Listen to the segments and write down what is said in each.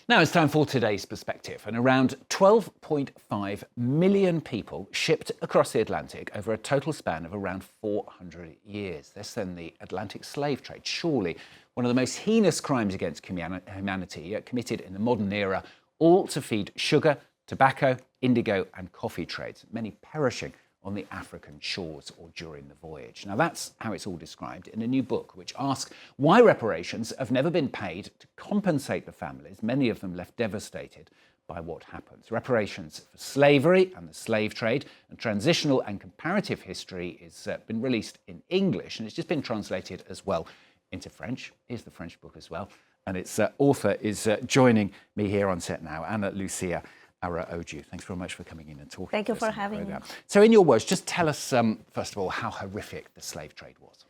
Now it's time for today's perspective, and around 12.5 million people shipped across the Atlantic over a total span of around 400 years. This then the Atlantic slave trade, surely one of the most heinous crimes against humanity committed in the modern era, all to feed sugar, tobacco, indigo and coffee trades, many perishing on the African shores or during the voyage. Now that's how it's all described in a new book which asks why reparations have never been paid to compensate the families, many of them left devastated by what happens. Reparations for slavery and the slave trade and Transitional and Comparative History has been released in English, and it's just been translated as well into French. Here's the French book as well, and its author is joining me here on set now, Ana Lucia Araujo. Thanks very much for coming in and talking. Thank you for having me. So in your words, just tell us, first of all, how horrific the slave trade was.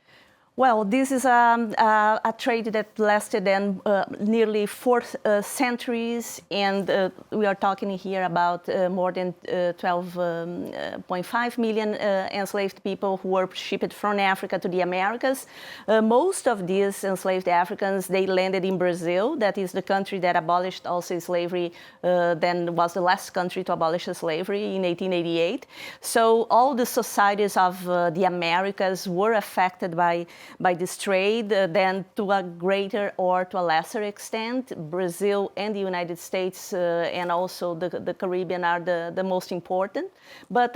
Well, this is a trade that lasted nearly 4 centuries, and we are talking here about more than 12.5 million enslaved people who were shipped from Africa to the Americas. Most of these enslaved Africans, they landed in Brazil. That is the country that abolished also slavery, then was the last country to abolish slavery in 1888. So all the societies of the Americas were affected by this trade, then to a greater or to a lesser extent. Brazil and the United States and also the Caribbean are the most important. But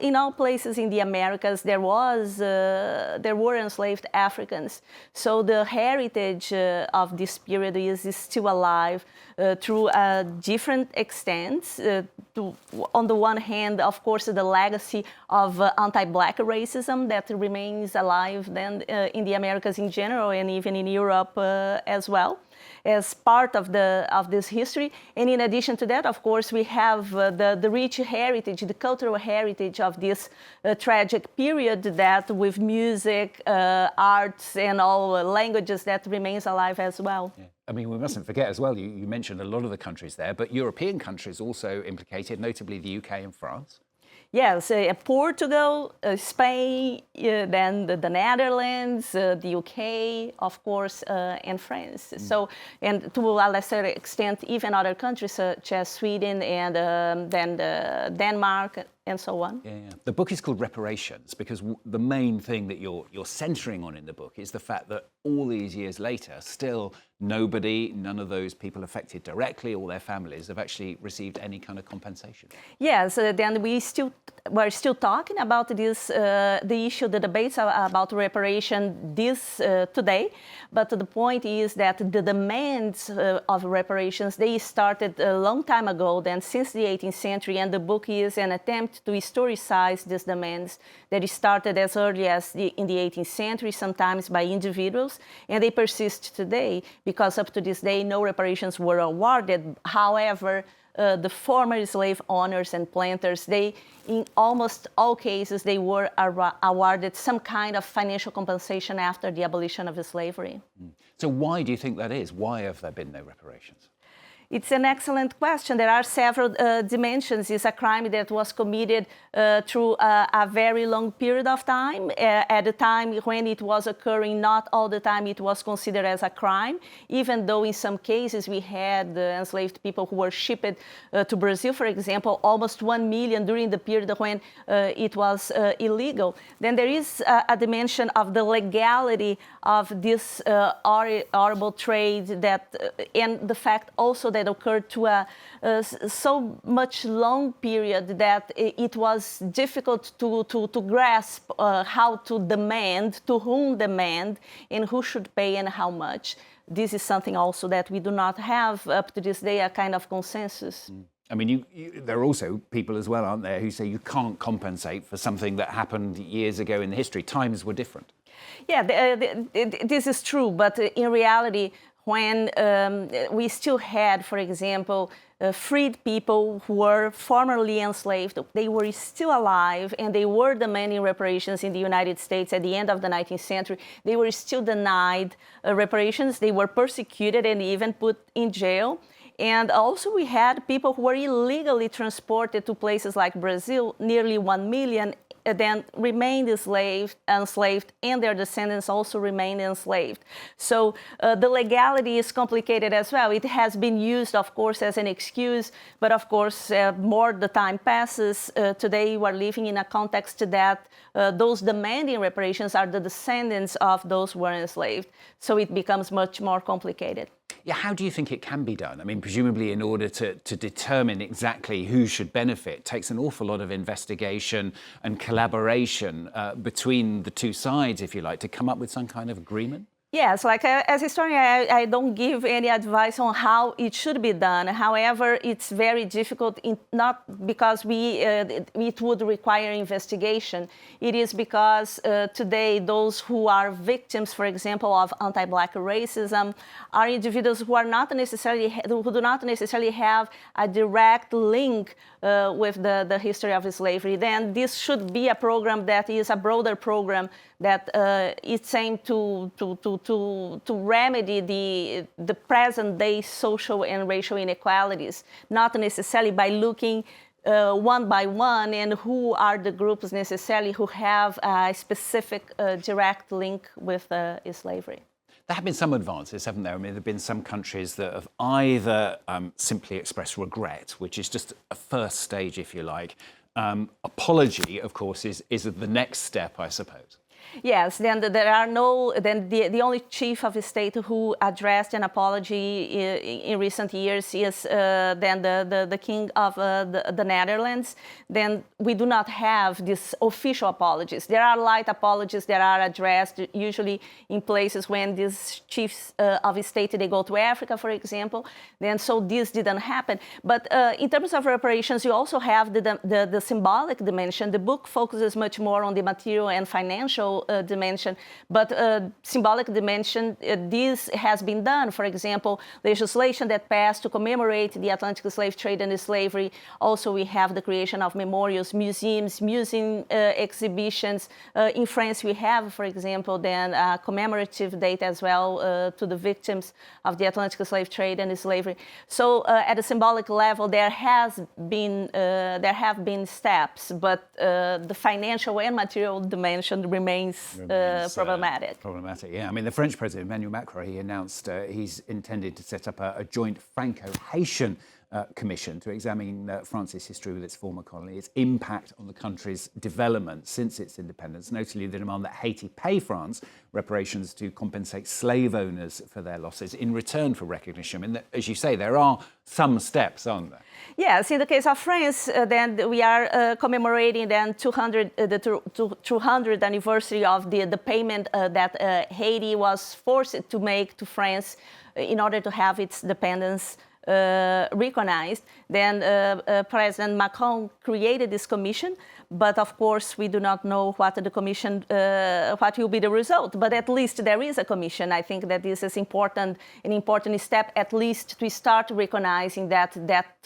in all places in the Americas, there were enslaved Africans. So the heritage of this period is still alive through different extents. On the one hand, of course, the legacy of anti-Black racism that remains alive then in the Americas in general and even in Europe as well, as part of this history. And in addition to that, of course, we have the rich heritage, the cultural heritage of this tragic period that with music, arts and all languages that remains alive as well. Yeah. I mean, we mustn't forget as well, you mentioned a lot of the countries there, but European countries also implicated, notably the UK and France. Yes, Portugal, Spain, then the Netherlands, the UK, of course, and France. So, and to a lesser extent, even other countries such as Sweden and then Denmark and so on. Yeah. The book is called Reparations because the main thing that you're centering on in the book is the fact that all these years later, still none of those people affected directly or their families have actually received any kind of compensation. Yes, then we're still talking about this, the issue, the debates about reparation today. But the point is that the demands of reparations, they started a long time ago, then since the 18th century, and the book is an attempt to historicize these demands that started as early as in the 18th century, sometimes by individuals, and they persist today because up to this day, no reparations were awarded. However, the former slave owners and planters, in almost all cases, they were awarded some kind of financial compensation after the abolition of slavery. So why do you think that is? Why have there been no reparations? It's an excellent question. There are several dimensions. It's a crime that was committed through a very long period of time. At the time when it was occurring, not all the time it was considered as a crime, even though in some cases we had enslaved people who were shipped to Brazil, for example, almost 1 million during the period when it was illegal. Then there is a dimension of the legality of this horrible trade and the fact also that occurred to a so much long period that it was difficult to grasp how to demand, to whom demand, and who should pay and how much. This is something also that we do not have up to this day, a kind of consensus. I mean, there are also people as well, aren't there, who say you can't compensate for something that happened years ago in the history. Times were different. Yeah, this is true, but in reality, when we still had, for example, freed people who were formerly enslaved, they were still alive and they were demanding reparations in the United States at the end of the 19th century. They were still denied reparations. They were persecuted and even put in jail. And also we had people who were illegally transported to places like Brazil, nearly 1 million, then remained enslaved, and their descendants also remained enslaved. So the legality is complicated as well. It has been used, of course, as an excuse, but of course, more the time passes, today we are living in a context that those demanding reparations are the descendants of those who were enslaved. So it becomes much more complicated. Yeah, how do you think it can be done? I mean, presumably in order to determine exactly who should benefit, it takes an awful lot of investigation and collaboration between the two sides, if you like, to come up with some kind of agreement? Yes, like as a historian, I don't give any advice on how it should be done. However, it's very difficult, not because it would require investigation. It is because today those who are victims, for example, of anti-Black racism, are individuals who do not necessarily have a direct link with the history of slavery. Then this should be a program that is a broader program that it's aimed to remedy the present day social and racial inequalities, not necessarily by looking one by one and who are the groups necessarily who have a specific direct link with slavery. There have been some advances, haven't there? I mean, there have been some countries that have either simply expressed regret, which is just a first stage, if you like. Apology, of course, is the next step, I suppose. Yes, then the only chief of state who addressed an apology in recent years is then the king of the Netherlands. Then we do not have these official apologies. There are light apologies that are addressed usually in places when these chiefs of state, they go to Africa, for example. Then so this didn't happen. But in terms of reparations, you also have the symbolic dimension. The book focuses much more on the material and financial dimension, but symbolic dimension, this has been done. For example, legislation that passed to commemorate the Atlantic slave trade and slavery. Also, we have the creation of memorials, museums, museum exhibitions. In France, we have, for example, then a commemorative date as well to the victims of the Atlantic slave trade and slavery. So, at a symbolic level, there have been steps, but the financial and material dimension remains problematic. Problematic, yeah. I mean, the French president, Emmanuel Macron, he announced he's intended to set up a joint Franco-Haitian commission to examine France's history with its former colony, its impact on the country's development since its independence, notably the demand that Haiti pay France reparations to compensate slave owners for their losses in return for recognition. I mean, as you say, there are some steps, aren't there? Yes, in the case of France, then we are commemorating then the 200th anniversary of the payment that Haiti was forced to make to France in order to have its independence recognized. Then President Macron created this commission, but of course we do not know what the commission, what will be the result. But at least there is a commission. I think that this is an important step, at least to start recognizing that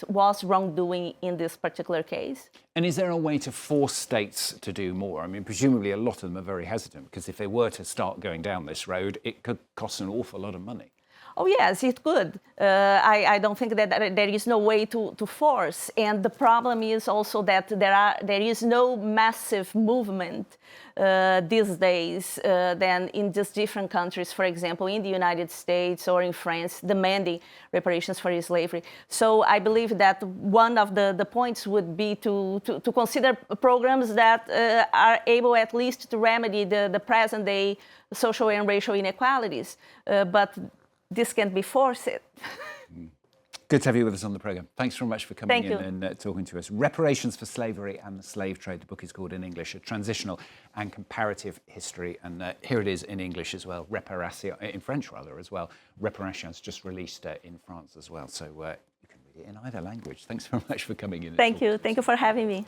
was wrongdoing in this particular case. And is there a way to force states to do more? I mean, presumably a lot of them are very hesitant, because if they were to start going down this road, it could cost an awful lot of money. Oh, yes, it could. I don't think that there is no way to force. And the problem is also that there is no massive movement these days than in just different countries, for example, in the United States or in France, demanding reparations for slavery. So I believe that one of the points would be to consider programs that are able at least to remedy the present day social and racial inequalities. But this can't be forced. Good to have you with us on the programme. Thanks very much for coming in and talking to us. Reparations for Slavery and the Slave Trade. The book is called in English, A Transitional and Comparative History. And here it is in English as well, Reparations, in French rather as well. Reparations, just released in France as well. So you can read it in either language. Thanks very much for coming in. Thank you. Thank you for having me.